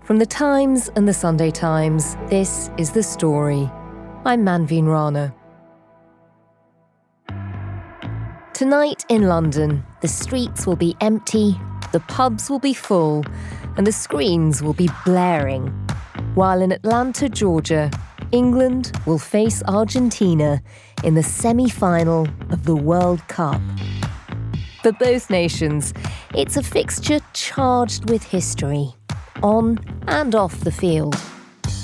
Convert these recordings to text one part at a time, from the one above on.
From the Times and the Sunday Times, this is The Story. I'm Manveen Rana. Tonight in London, the streets will be empty, the pubs will be full, and the screens will be blaring. While in Atlanta, Georgia, England will face Argentina in the semi-final of the World Cup. For both nations, it's a fixture charged with history, on and off the field.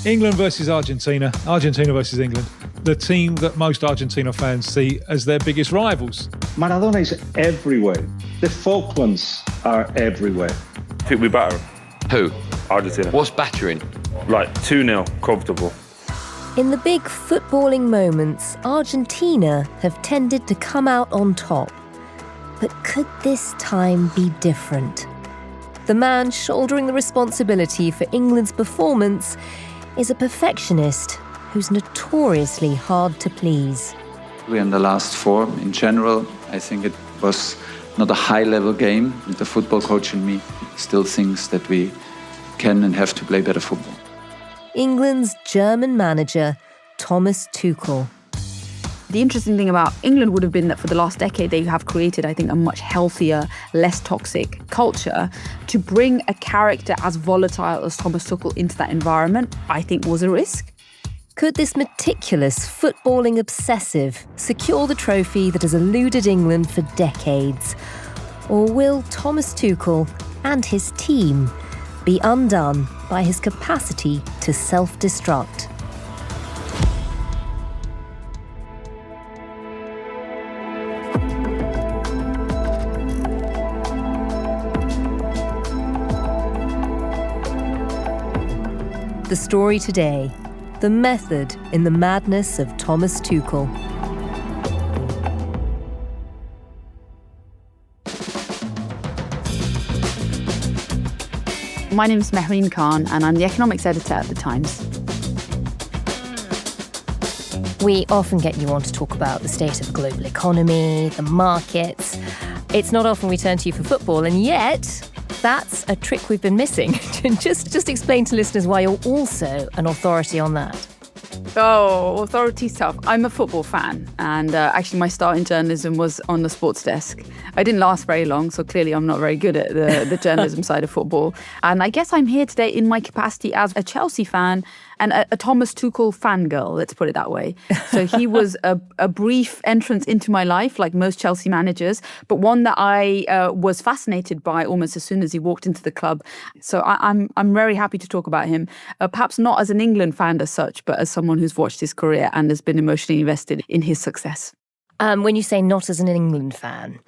England versus Argentina, Argentina versus England. The team that most Argentina fans see as their biggest rivals. Maradona is everywhere. The Falklands are everywhere. I think we batter Who? Argentina. What's battering? Like 2-0, comfortable. In the big footballing moments, Argentina have tended to come out on top. But could this time be different? The man shouldering the responsibility for England's performance is a perfectionist who's notoriously hard to please. We're in the last four. In general, I think it was not a high-level game. The football coach in me still thinks that we can and have to play better football. England's German manager, Thomas Tuchel. The interesting thing about England would have been that for the last decade, they have created, I think, a much healthier, less toxic culture. To bring a character as volatile as Thomas Tuchel into that environment, I think was a risk. Could this meticulous footballing obsessive secure the trophy that has eluded England for decades? Or will Thomas Tuchel and his team be undone by his capacity to self-destruct? The story today, the method in the madness of Thomas Tuchel. My name is Mehreen Khan, and I'm the economics editor at The Times. We often get you on to talk about the state of the global economy, the markets. It's not often we turn to you for football, and yet that's a trick we've been missing. just explain to listeners why you're also an authority on that. Oh, authority stuff. I'm a football fan, and actually my start in journalism was on the sports desk. I didn't last very long, so clearly I'm not very good at the journalism side of football. And I guess I'm here today in my capacity as a Chelsea fan and a Thomas Tuchel fangirl, let's put it that way. So he was a brief entrance into my life, like most Chelsea managers, but one that I was fascinated by almost as soon as he walked into the club. So I'm very happy to talk about him, perhaps not as an England fan as such, but as someone who's watched his career and has been emotionally invested in his success. When you say not as an England fan...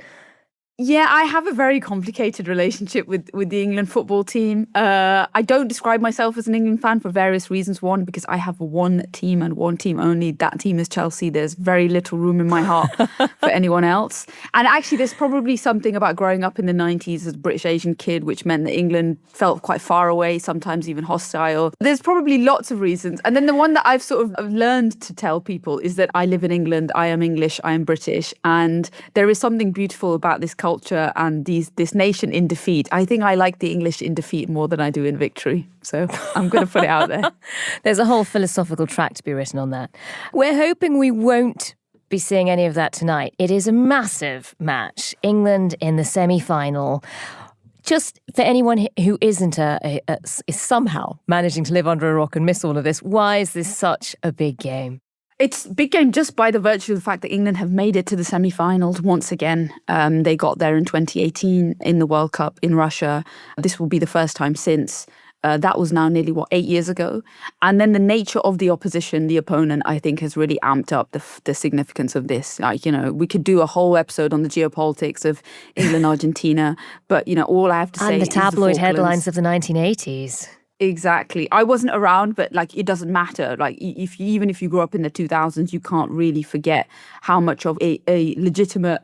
Yeah, I have a very complicated relationship with the England football team. I don't describe myself as an England fan for various reasons. One, because I have one team and one team only. That team is Chelsea. There's very little room in my heart for anyone else. And actually, there's probably something about growing up in the 90s as a British Asian kid, which meant that England felt quite far away, sometimes even hostile. There's probably lots of reasons. And then the one that I've sort of learned to tell people is that I live in England, I am English, I am British. And there is something beautiful about this culture and this nation in defeat. I think I like the English in defeat more than I do in victory. So I'm going to put it out there. There's a whole philosophical track to be written on that. We're hoping we won't be seeing any of that tonight. It is a massive match. England in the semi-final. Just for anyone who isn't is somehow managing to live under a rock and miss all of this, why is this such a big game? It's a big game just by the virtue of the fact that England have made it to the semi-finals once again. They got there in 2018 in the World Cup in Russia. This will be the first time since. That was now nearly, 8 years ago? And then the nature of the opposition, the opponent, I think has really amped up the significance of this. Like, we could do a whole episode on the geopolitics of England, Argentina, but, all I have to say is the tabloid Falklands. headlines of the 1980s. Exactly. I wasn't around, but it doesn't matter. Even if you grew up in the 2000s, you can't really forget how much of a legitimate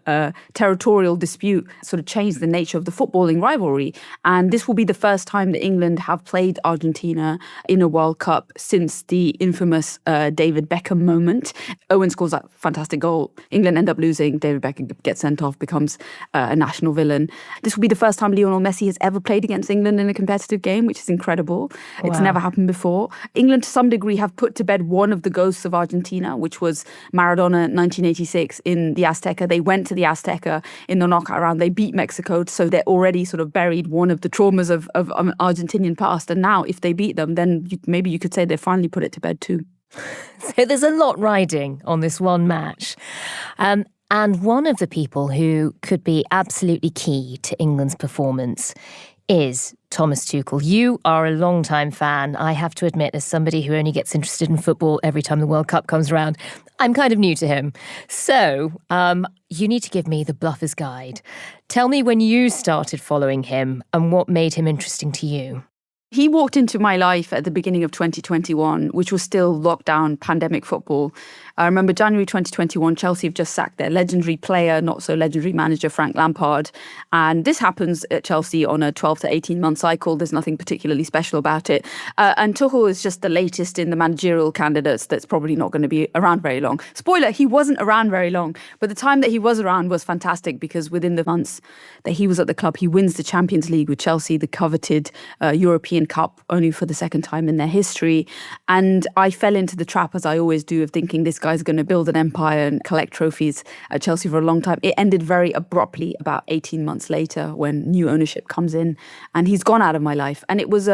territorial dispute sort of changed the nature of the footballing rivalry. And this will be the first time that England have played Argentina in a World Cup since the infamous David Beckham moment. Owen scores that fantastic goal. England end up losing. David Beckham gets sent off, becomes a national villain. This will be the first time Lionel Messi has ever played against England in a competitive game, which is incredible. football. It's never happened before. England, to some degree, have put to bed one of the ghosts of Argentina, which was Maradona 1986 in the Azteca. They went to the Azteca in the knockout round. They beat Mexico, so they're already sort of buried one of the traumas of Argentinian past. And now, if they beat them, then maybe you could say they finally put it to bed too. So there's a lot riding on this one match. And one of the people who could be absolutely key to England's performance is Thomas Tuchel. You are a long-time fan. I have to admit, as somebody who only gets interested in football every time the World Cup comes around, I'm kind of new to him. So you need to give me the bluffer's guide. Tell me when you started following him and what made him interesting to you. He walked into my life at the beginning of 2021, which was still lockdown, pandemic football. I remember January 2021, Chelsea have just sacked their legendary player, not so legendary manager, Frank Lampard. And this happens at Chelsea on a 12 to 18-month cycle. There's nothing particularly special about it. And Tuchel is just the latest in the managerial candidates that's probably not going to be around very long. Spoiler, he wasn't around very long. But the time that he was around was fantastic because within the months that he was at the club, he wins the Champions League with Chelsea, the coveted European Cup, only for the second time in their history. And I fell into the trap, as I always do, of thinking this guy's going to build an empire and collect trophies at Chelsea for a long time. It ended very abruptly about 18 months later when new ownership comes in, and he's gone out of my life. And it was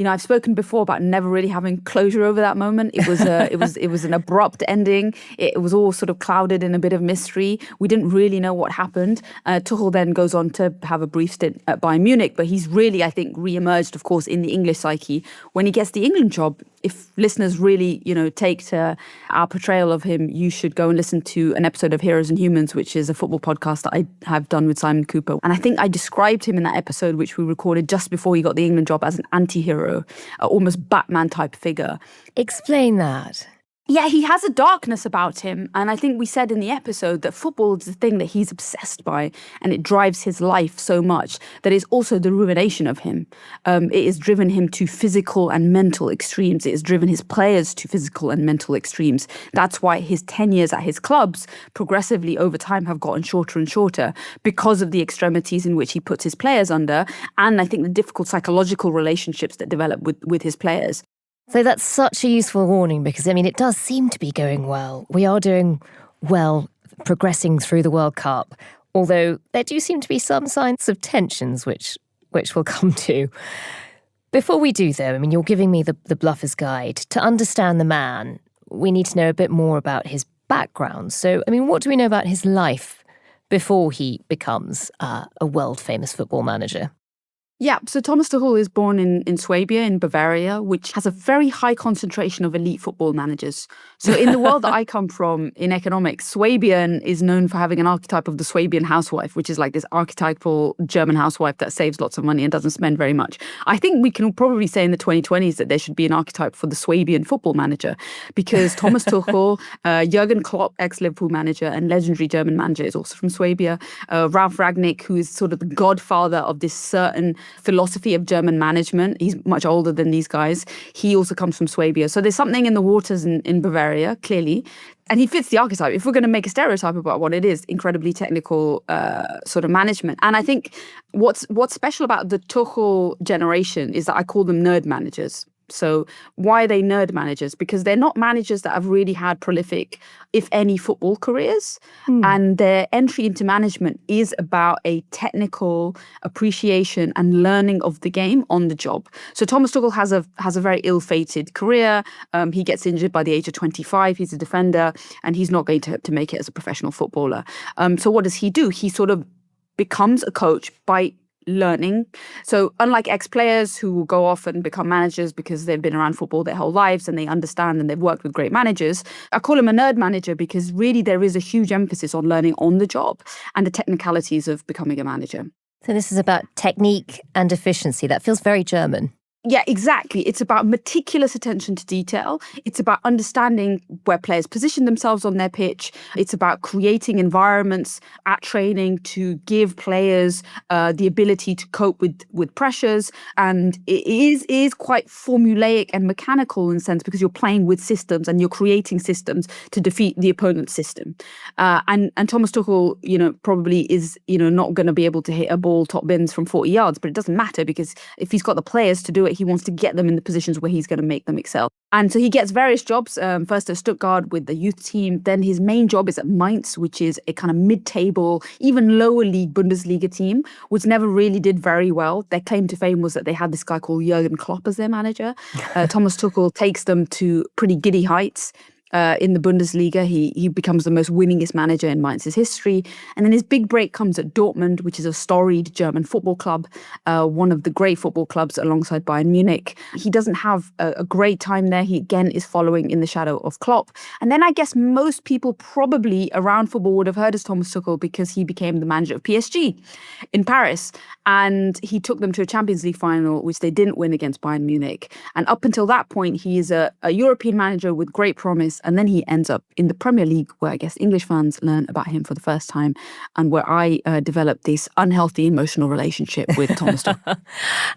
I've spoken before about never really having closure over that moment. It was an abrupt ending. It was all sort of clouded in a bit of mystery. We didn't really know what happened. Tuchel then goes on to have a brief stint at Bayern Munich, but he's really, I think, re-emerged, of course, in the English psyche when he gets the England job. If listeners really, take to our portrayal of him, you should go and listen to an episode of Heroes and Humans, which is a football podcast that I have done with Simon Cooper. And I think I described him in that episode, which we recorded just before he got the England job, as an anti-hero, almost Batman-type figure. Explain that. Yeah, he has a darkness about him. And I think we said in the episode that football is the thing that he's obsessed by, and it drives his life so much that it's also the ruination of him. It has driven him to physical and mental extremes. It has driven his players to physical and mental extremes. That's why his tenures at his clubs progressively over time have gotten shorter and shorter because of the extremities in which he puts his players under, and I think the difficult psychological relationships that develop with his players. So that's such a useful warning because, it does seem to be going well. We are doing well, progressing through the World Cup, although there do seem to be some signs of tensions, which we'll come to. Before we do, though, you're giving me the bluffer's guide. To understand the man, we need to know a bit more about his background. So, what do we know about his life before he becomes a world-famous football manager? Yeah, so Thomas Tuchel is born in Swabia in Bavaria, which has a very high concentration of elite football managers. So in the world that I come from, in economics, Swabian is known for having an archetype of the Swabian housewife, which is like this archetypal German housewife that saves lots of money and doesn't spend very much. I think we can probably say in the 2020s that there should be an archetype for the Swabian football manager, because Thomas Tuchel, Jurgen Klopp, ex-Liverpool manager and legendary German manager, is also from Swabia. Ralf Rangnick, who is sort of the godfather of this certain philosophy of German management. He's much older than these guys. He also comes from Swabia. So there's something in the waters in Bavaria, clearly. And he fits the archetype. If we're going to make a stereotype about what it is, incredibly technical sort of management. And I think what's special about the Tuchel generation is that I call them nerd managers. So why are they nerd managers? Because they're not managers that have really had prolific, if any, football careers. And their entry into management is about a technical appreciation and learning of the game on the job. So Thomas Tuchel has a very ill-fated career. He gets injured by the age of 25. He's a defender, and he's not going to make it as a professional footballer. So what does he do? He sort of becomes a coach by learning. So unlike ex-players who will go off and become managers because they've been around football their whole lives and they understand and they've worked with great managers, I call him a nerd manager because really there is a huge emphasis on learning on the job and the technicalities of becoming a manager. So this is about technique and efficiency. That feels very German. Yeah, exactly. It's about meticulous attention to detail. It's about understanding where players position themselves on their pitch. It's about creating environments at training to give players the ability to cope with pressures. And it is quite formulaic and mechanical in a sense because you're playing with systems and you're creating systems to defeat the opponent's system. And Thomas Tuchel, probably is, not going to be able to hit a ball top bins from 40 yards, but it doesn't matter because if he's got the players to do it, but he wants to get them in the positions where he's going to make them excel. And so he gets various jobs, first at Stuttgart with the youth team. Then his main job is at Mainz, which is a kind of mid-table, even lower league Bundesliga team, which never really did very well. Their claim to fame was that they had this guy called Jurgen Klopp as their manager. Thomas Tuchel takes them to pretty giddy heights. In the Bundesliga, he becomes the most winningest manager in Mainz's history. And then his big break comes at Dortmund, which is a storied German football club, one of the great football clubs alongside Bayern Munich. He doesn't have a great time there. He, again, is following in the shadow of Klopp. And then I guess most people probably around football would have heard of Thomas Tuchel because he became the manager of PSG in Paris. And he took them to a Champions League final, which they didn't win against Bayern Munich. And up until that point, he is a European manager with great promise. And then he ends up in the Premier League, where I guess English fans learn about him for the first time, and where I developed this unhealthy emotional relationship with Thomas Tuchel.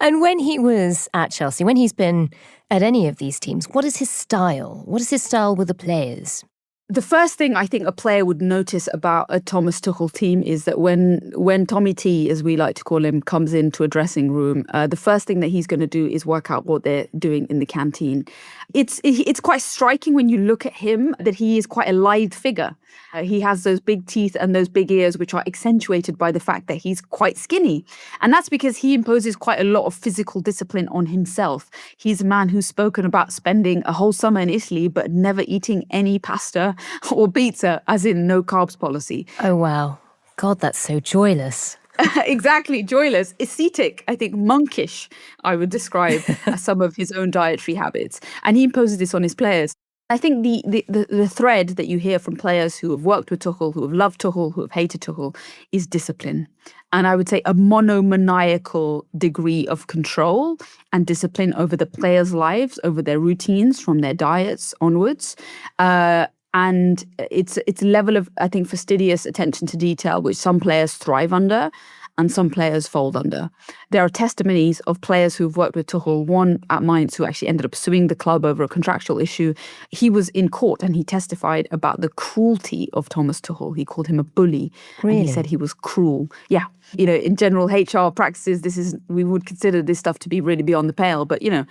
And when he was at Chelsea, when he's been at any of these teams, what is his style? What is his style with the players? The first thing I think a player would notice about a Thomas Tuchel team is that when Tommy T, as we like to call him, comes into a dressing room, the first thing that he's going to do is work out what they're doing in the canteen. It's quite striking when you look at him that he is quite a lithe figure. He has those big teeth and those big ears, which are accentuated by the fact that he's quite skinny. And that's because he imposes quite a lot of physical discipline on himself. He's a man who's spoken about spending a whole summer in Italy, but never eating any pasta or pizza, as in no carbs policy. Oh, wow. God, that's so joyless. Exactly, joyless, ascetic, I think monkish, I would describe as some of his own dietary habits. And he imposes this on his players. I think the thread that you hear from players who have worked with Tuchel, who have loved Tuchel, who have hated Tuchel, is discipline. And I would say a monomaniacal degree of control and discipline over the players' lives, over their routines, from their diets onwards. And it's a level of, I think, fastidious attention to detail, which some players thrive under and some players fold under. There are testimonies of players who've worked with Tuchel, one at Mainz who actually ended up suing the club over a contractual issue. He was in court and he testified about the cruelty of Thomas Tuchel. He called him a bully. Really? And he said he was cruel. Yeah. You know, in general HR practices, we would consider this stuff to be really beyond the pale. But, you know,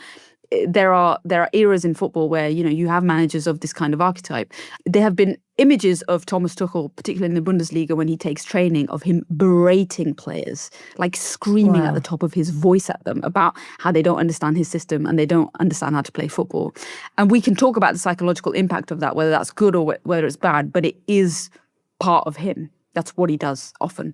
there are eras in football where, you know, you have managers of this kind of archetype. There have been images of Thomas Tuchel, particularly in the Bundesliga, when he takes training, of him berating players, like screaming at the top of his voice at them about how they don't understand his system and they don't understand how to play football. And we can talk about the psychological impact of that, whether that's good or whether it's bad, but it is part of him. That's what he does often.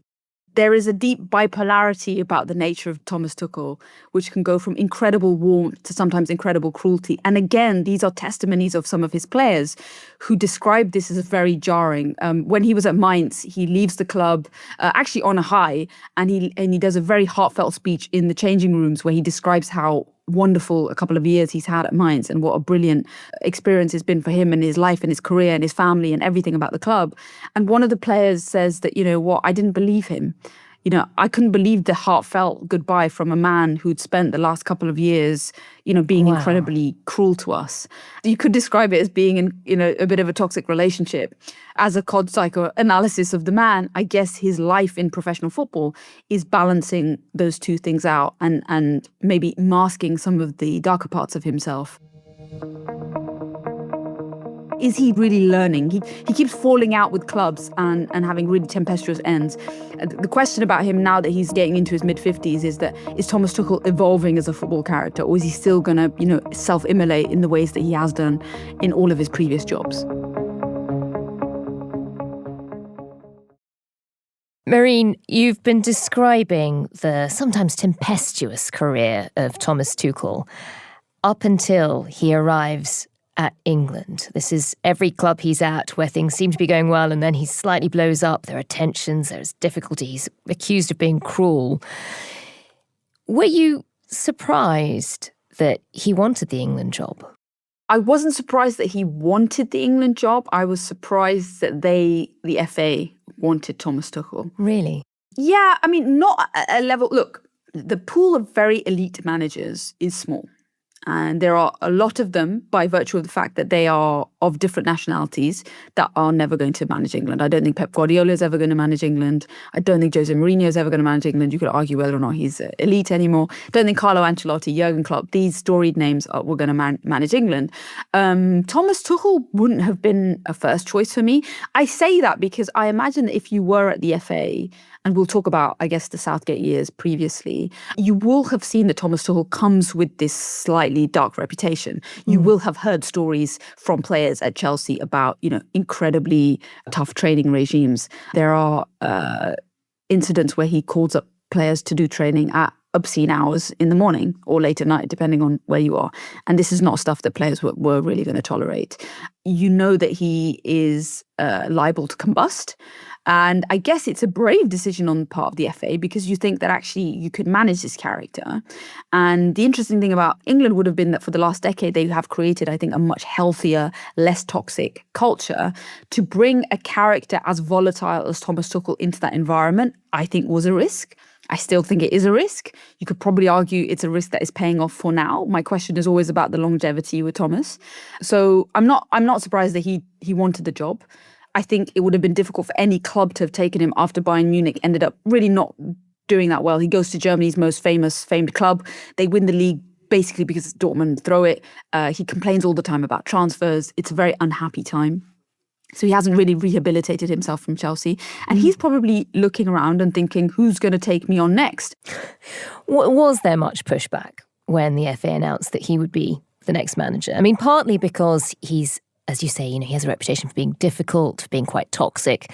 There is a deep bipolarity about the nature of Thomas Tuchel, which can go from incredible warmth to sometimes incredible cruelty. And again, these are testimonies of some of his players who describe this as very jarring. When he was at Mainz, he leaves the club actually on a high, and he does a very heartfelt speech in the changing rooms where he describes how wonderful a couple of years he's had at Mainz and what a brilliant experience it's been for him and his life and his career and his family and everything about the club. And one of the players says that, you know what, I didn't believe him. You know, I couldn't believe the heartfelt goodbye from a man who'd spent the last couple of years, you know, being incredibly cruel to us. You could describe it as being in, you know, a bit of a toxic relationship. As a COD psychoanalysis of the man, I guess his life in professional football is balancing those two things out and maybe masking some of the darker parts of himself. Is he really learning? He keeps falling out with clubs and having really tempestuous ends. The question about him now that he's getting into his mid-50s is Thomas Tuchel evolving as a football character, or is he still going to, you know, self-immolate in the ways that he has done in all of his previous jobs? Mehreen, you've been describing the sometimes tempestuous career of Thomas Tuchel up until he arrives at England. This is every club he's at where things seem to be going well and then he slightly blows up. There are tensions, there's difficulties, accused of being cruel. Were you surprised that he wanted the England job? I wasn't surprised that he wanted the England job. I was surprised that the FA, wanted Thomas Tuchel. Really? Yeah, I mean, not a level... Look, the pool of very elite managers is small. And there are a lot of them, by virtue of the fact that they are of different nationalities, that are never going to manage England. I don't think Pep Guardiola is ever going to manage England. I don't think Jose Mourinho is ever going to manage England. You could argue whether or not he's elite anymore. I don't think Carlo Ancelotti, Jurgen Klopp, these storied names were going to manage England. Thomas Tuchel wouldn't have been a first choice for me. I say that because I imagine that if you were at the FA, and we'll talk about, I guess, the Southgate years previously, you will have seen that Thomas Tuchel comes with this slightly dark reputation. You will have heard stories from players at Chelsea about, incredibly tough training regimes. There are incidents where he calls up players to do training at obscene hours in the morning or late at night, depending on where you are. And this is not stuff that players were really going to tolerate. You know that he is liable to combust. And I guess it's a brave decision on the part of the FA because you think that actually you could manage this character. And the interesting thing about England would have been that for the last decade, they have created, I think, a much healthier, less toxic culture. To bring a character as volatile as Thomas Tuchel into that environment, I think was a risk. I still think it is a risk. You could probably argue it's a risk that is paying off for now. My question is always about the longevity with Thomas. So I'm not surprised that he wanted the job. I think it would have been difficult for any club to have taken him after Bayern Munich ended up really not doing that well. He goes to Germany's most famed club. They win the league basically because Dortmund throw it. He complains all the time about transfers. It's a very unhappy time. So he hasn't really rehabilitated himself from Chelsea. And he's probably looking around and thinking, who's going to take me on next? Was there much pushback when the FA announced that he would be the next manager? I mean, partly because he's, as you say, he has a reputation for being difficult, for being quite toxic,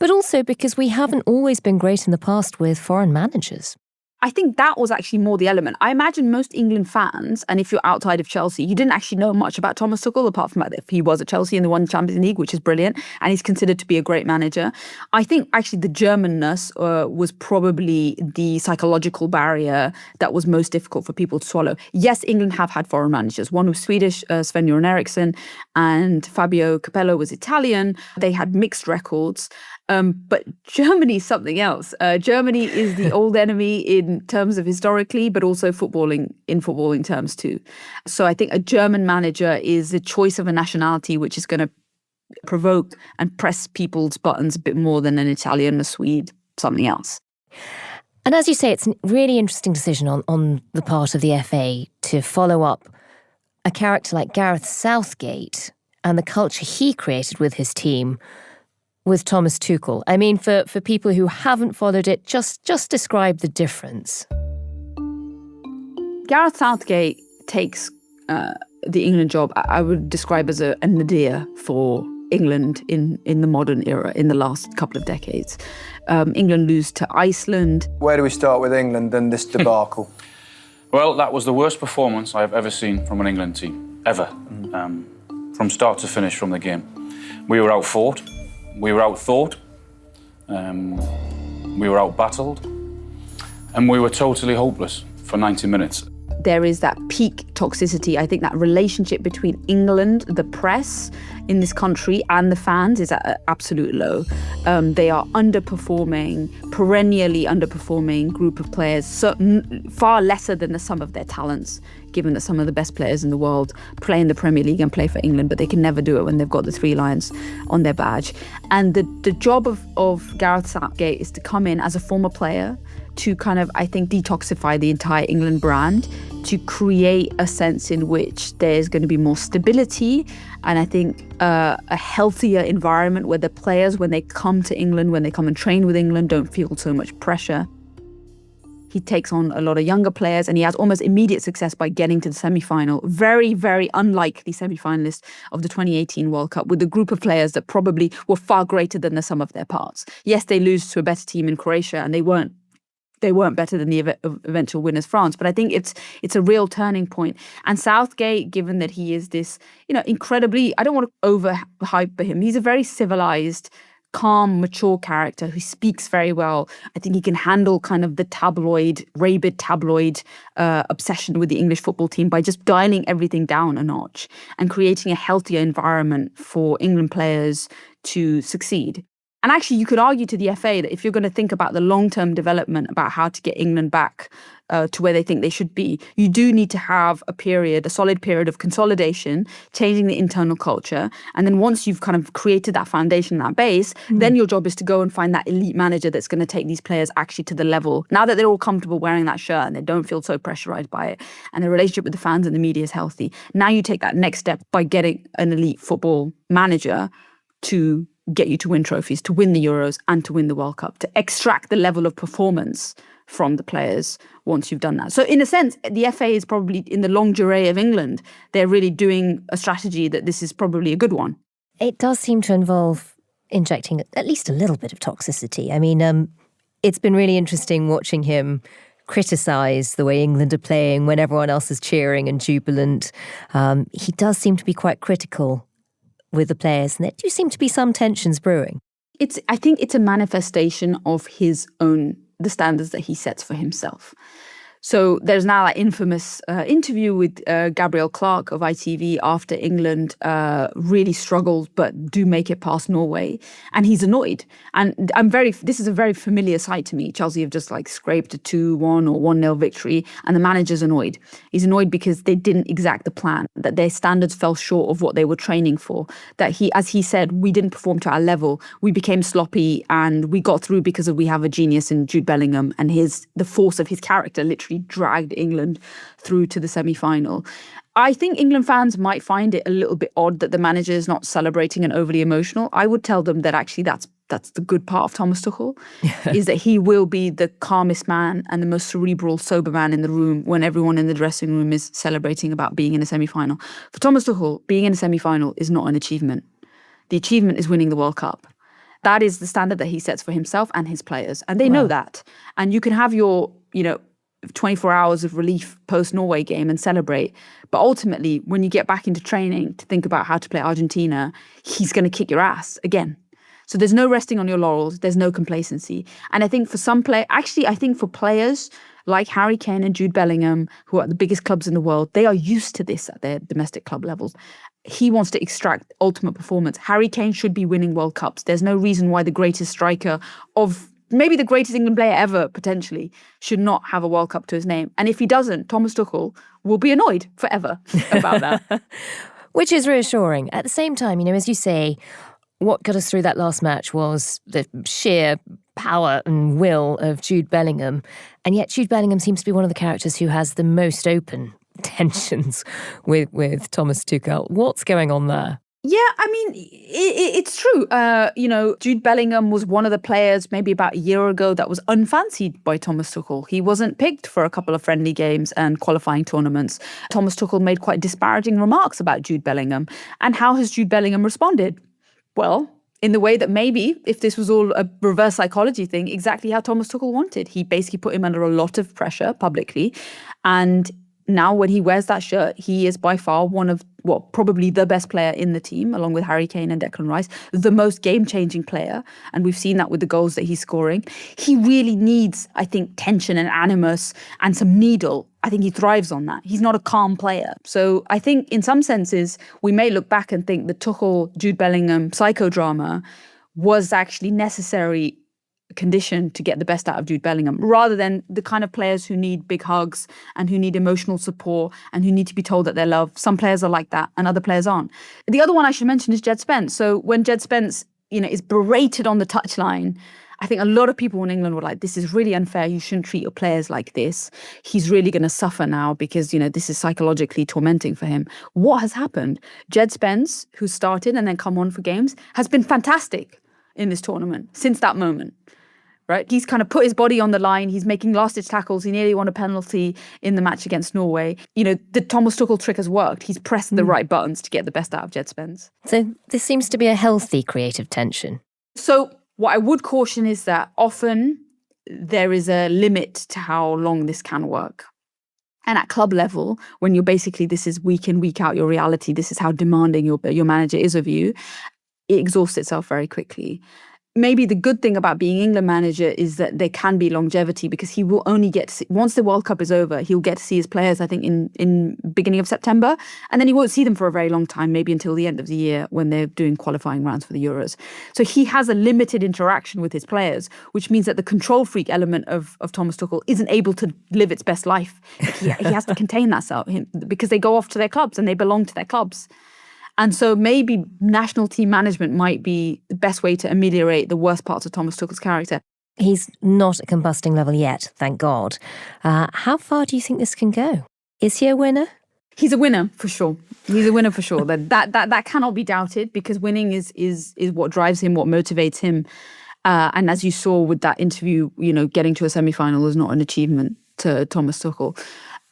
but also because we haven't always been great in the past with foreign managers. I think that was actually more the element. I imagine most England fans, and if you're outside of Chelsea, you didn't actually know much about Thomas Tuchel, apart from that he was at Chelsea and they won the Champions League, which is brilliant, and he's considered to be a great manager. I think actually the Germanness was probably the psychological barrier that was most difficult for people to swallow. Yes, England have had foreign managers. One was Swedish, Sven-Göran Eriksson, and Fabio Capello was Italian. They had mixed records. But Germany is something else. Germany is the old enemy in terms of historically, but also footballing terms too. So I think a German manager is the choice of a nationality which is going to provoke and press people's buttons a bit more than an Italian, a Swede, something else. And as you say, it's a really interesting decision on the part of the FA to follow up a character like Gareth Southgate and the culture he created with his team with Thomas Tuchel. I mean, for people who haven't followed it, just describe the difference. Gareth Southgate takes the England job, I would describe as a nadir for England in the modern era, in the last couple of decades. England lose to Iceland. Where do we start with England and this debacle? Well, that was the worst performance I've ever seen from an England team, ever. From start to finish from the game. We were outfought. We were outthought, we were outbattled, and we were totally hopeless for 90 minutes. There is that peak toxicity. I think that relationship between England, the press in this country, and the fans is at an absolute low. They are underperforming, perennially underperforming group of players, far lesser than the sum of their talents, given that some of the best players in the world play in the Premier League and play for England, but they can never do it when they've got the 3 lions on their badge. And the job of Gareth Southgate is to come in as a former player to kind of, I think, detoxify the entire England brand, to create a sense in which there's going to be more stability and I think a healthier environment where the players, when they come to England, when they come and train with England, don't feel so much pressure. He takes on a lot of younger players and he has almost immediate success by getting to the semi-final. Very, very unlikely semi-finalist of the 2018 World Cup with a group of players that probably were far greater than the sum of their parts. Yes, they lose to a better team in Croatia and they weren't better than the eventual winners, France. But I think it's a real turning point. And Southgate, given that he is this, incredibly, I don't want to overhype him. He's a very civilized, calm, mature character who speaks very well. I think he can handle kind of the rabid tabloid obsession with the English football team by just dialing everything down a notch and creating a healthier environment for England players to succeed. And actually, you could argue to the FA that if you're going to think about the long-term development about how to get England back to where they think they should be, you do need to have a solid period of consolidation, changing the internal culture. And then once you've kind of created that foundation, that base, then your job is to go and find that elite manager that's going to take these players actually to the level. Now that they're all comfortable wearing that shirt and they don't feel so pressurized by it, and the relationship with the fans and the media is healthy, now you take that next step by getting an elite football manager to get you to win trophies, to win the Euros and to win the World Cup, to extract the level of performance from the players once you've done that. So in a sense, the FA is probably, in the longue durée of England, they're really doing a strategy that this is probably a good one. It does seem to involve injecting at least a little bit of toxicity. I mean, it's been really interesting watching him criticise the way England are playing when everyone else is cheering and jubilant. He does seem to be quite critical with the players, and there do seem to be some tensions brewing. I think it's a manifestation of the standards that he sets for himself. So there's now that infamous interview with Gabriel Clark of ITV after England really struggled but do make it past Norway. And he's annoyed. And this is a very familiar sight to me. Chelsea have just scraped a 2-1 or 1-0 victory and the manager's annoyed. He's annoyed because they didn't exact the plan, that their standards fell short of what they were training for, that as he said, we didn't perform to our level. We became sloppy and we got through because we have a genius in Jude Bellingham, and the force of his character literally dragged England through to the semi-final. I think England fans might find it a little bit odd that the manager is not celebrating and overly emotional. I would tell them that actually that's the good part of Thomas Tuchel, is that he will be the calmest man and the most cerebral, sober man in the room when everyone in the dressing room is celebrating about being in a semi-final. For Thomas Tuchel, being in a semi-final is not an achievement. The achievement is winning the World Cup. That is the standard that he sets for himself and his players. And they know that. And you can have your, 24 hours of relief post-Norway game and celebrate. But ultimately, when you get back into training to think about how to play Argentina, he's going to kick your ass again. So there's no resting on your laurels. There's no complacency. And I think I think for players like Harry Kane and Jude Bellingham, who are at the biggest clubs in the world, they are used to this at their domestic club levels. He wants to extract ultimate performance. Harry Kane should be winning World Cups. There's no reason why the greatest striker of maybe the greatest England player ever, potentially, should not have a World Cup to his name. And if he doesn't, Thomas Tuchel will be annoyed forever about that. Which is reassuring. At the same time, as you say, what got us through that last match was the sheer power and will of Jude Bellingham. And yet Jude Bellingham seems to be one of the characters who has the most open tensions with Thomas Tuchel. What's going on there? Yeah, I mean, it's true. Jude Bellingham was one of the players maybe about a year ago that was unfancied by Thomas Tuchel. He wasn't picked for a couple of friendly games and qualifying tournaments. Thomas Tuchel made quite disparaging remarks about Jude Bellingham. And how has Jude Bellingham responded? Well, in the way that maybe, if this was all a reverse psychology thing, exactly how Thomas Tuchel wanted. He basically put him under a lot of pressure publicly. And now when he wears that shirt, he is by far one of, probably the best player in the team, along with Harry Kane and Declan Rice, the most game-changing player. And we've seen that with the goals that he's scoring. He really needs, I think, tension and animus and some needle. I think he thrives on that. He's not a calm player. So I think in some senses, we may look back and think the Tuchel, Jude Bellingham psychodrama was actually necessary condition to get the best out of Jude Bellingham, rather than the kind of players who need big hugs and who need emotional support and who need to be told that they're loved. Some players are like that and other players aren't. The other one I should mention is Jed Spence. So when Jed Spence, is berated on the touchline, I think a lot of people in England were like, this is really unfair. You shouldn't treat your players like this. He's really going to suffer now because, this is psychologically tormenting for him. What has happened? Jed Spence, who started and then come on for games, has been fantastic in this tournament since that moment. Right? He's kind of put his body on the line. He's making last-ditch tackles. He nearly won a penalty in the match against Norway. The Thomas Tuchel trick has worked. He's pressed the right buttons to get the best out of Jed Spence. So this seems to be a healthy creative tension. So what I would caution is that often there is a limit to how long this can work. And at club level, when you're basically, this is week in, week out, your reality, this is how demanding your manager is of you, it exhausts itself very quickly. maybe the good thing about being England manager is that there can be longevity, because he will only get to see, once the World Cup is over, he'll get to see his players, I think, in beginning of September. And then he won't see them for a very long time, maybe until the end of the year when they're doing qualifying rounds for the Euros. So he has a limited interaction with his players, which means that the control freak element of Thomas Tuchel isn't able to live its best life. He has to contain that self, because they go off to their clubs and they belong to their clubs. And so maybe national team management might be the best way to ameliorate the worst parts of Thomas Tuchel's character. He's not at combusting level yet, thank God. How far do you think this can go? Is he a winner? He's a winner for sure. He's a winner for sure. That cannot be doubted, because winning is what drives him, what motivates him. And as you saw with that interview, getting to a semi-final is not an achievement to Thomas Tuchel.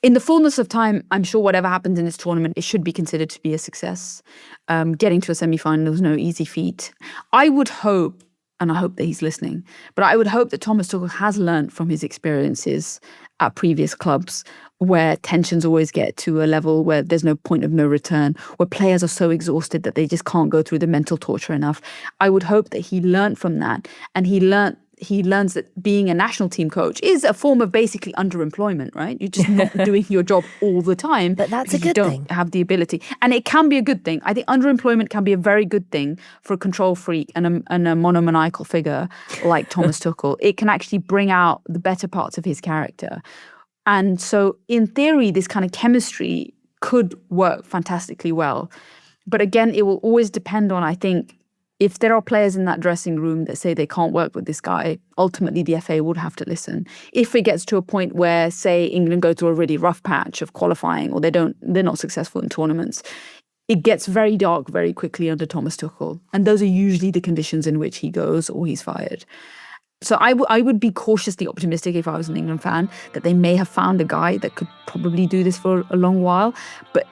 In the fullness of time, I'm sure whatever happens in this tournament, it should be considered to be a success. Getting to a semi-final is no easy feat. I would hope, and I hope that he's listening, but I would hope that Thomas Tuchel has learned from his experiences at previous clubs, where tensions always get to a level where there's no point of no return, where players are so exhausted that they just can't go through the mental torture enough. I would hope that he learned from that, and he learns that being a national team coach is a form of basically underemployment, right? You're just not doing your job all the time. But that's a good thing. thing. You don't have the ability. And it can be a good thing. I think underemployment can be a very good thing for a control freak and a monomaniacal figure like Thomas Tuchel. It can actually bring out the better parts of his character. And so in theory, this kind of chemistry could work fantastically well. But again, it will always depend on, I think, if there are players in that dressing room that say they can't work with this guy, ultimately the FA would have to listen. If it gets to a point where, say, England go through a really rough patch of qualifying, or they're not successful in tournaments, it gets very dark very quickly under Thomas Tuchel. And those are usually the conditions in which he goes or he's fired. So I would be cautiously optimistic if I was an England fan that they may have found a guy that could probably do this for a long while. But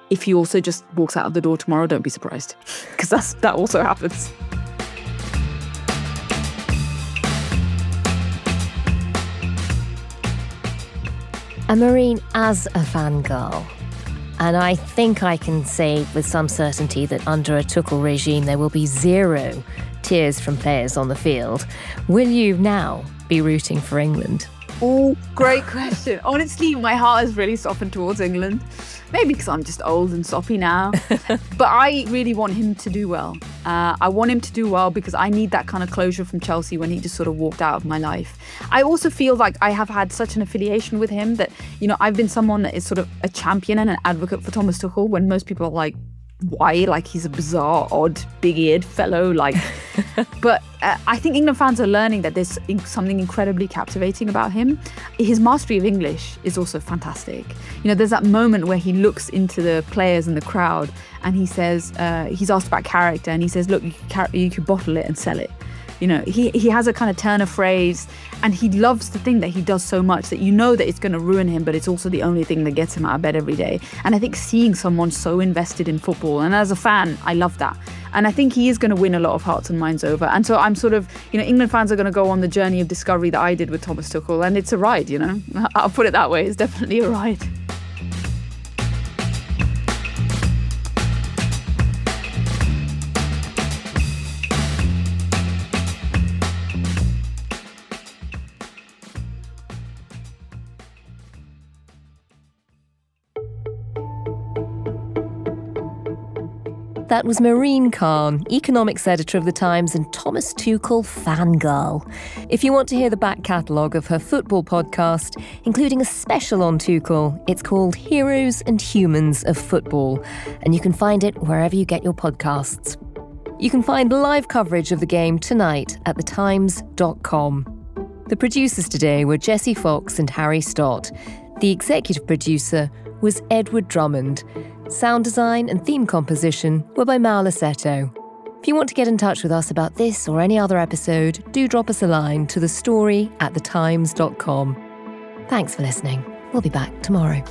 if he also just walks out of the door tomorrow, don't be surprised, because that also happens. And Mehreen, as a fangirl, and I think I can say with some certainty that under a Tuchel regime there will be zero tears from players on the field, will you now be rooting for England? Oh, great question. Honestly, my heart has really softened towards England. Maybe because I'm just old and soppy now. But I really want him to do well. I want him to do well because I need that kind of closure from Chelsea when he just sort of walked out of my life. I also feel like I have had such an affiliation with him that, I've been someone that is sort of a champion and an advocate for Thomas Tuchel when most people are like, why? Like, he's a bizarre, odd, big-eared fellow. But I think England fans are learning that there's something incredibly captivating about him. His mastery of English is also fantastic. There's that moment where he looks into the players and the crowd and he says, he's asked about character, and he says, look, you could bottle it and sell it. He has a kind of turn of phrase, and he loves the thing that he does so much that that it's going to ruin him, but it's also the only thing that gets him out of bed every day. And I think seeing someone so invested in football, and as a fan, I love that. And I think he is going to win a lot of hearts and minds over. And so I'm sort of, England fans are going to go on the journey of discovery that I did with Thomas Tuchel, and it's a ride, I'll put it that way. It's definitely a ride. That was Mehreen Khan, economics editor of The Times and Thomas Tuchel fangirl. If you want to hear the back catalogue of her football podcast, including a special on Tuchel, it's called Heroes and Humans of Football, and you can find it wherever you get your podcasts. You can find live coverage of the game tonight at thetimes.com. The producers today were Jessie Fox and Harry Stott. The executive producer was Edward Drummond. Sound design and theme composition were by Mal Assetto. If you want to get in touch with us about this or any other episode, do drop us a line to thestory@thetimes.com. Thanks for listening. We'll be back tomorrow.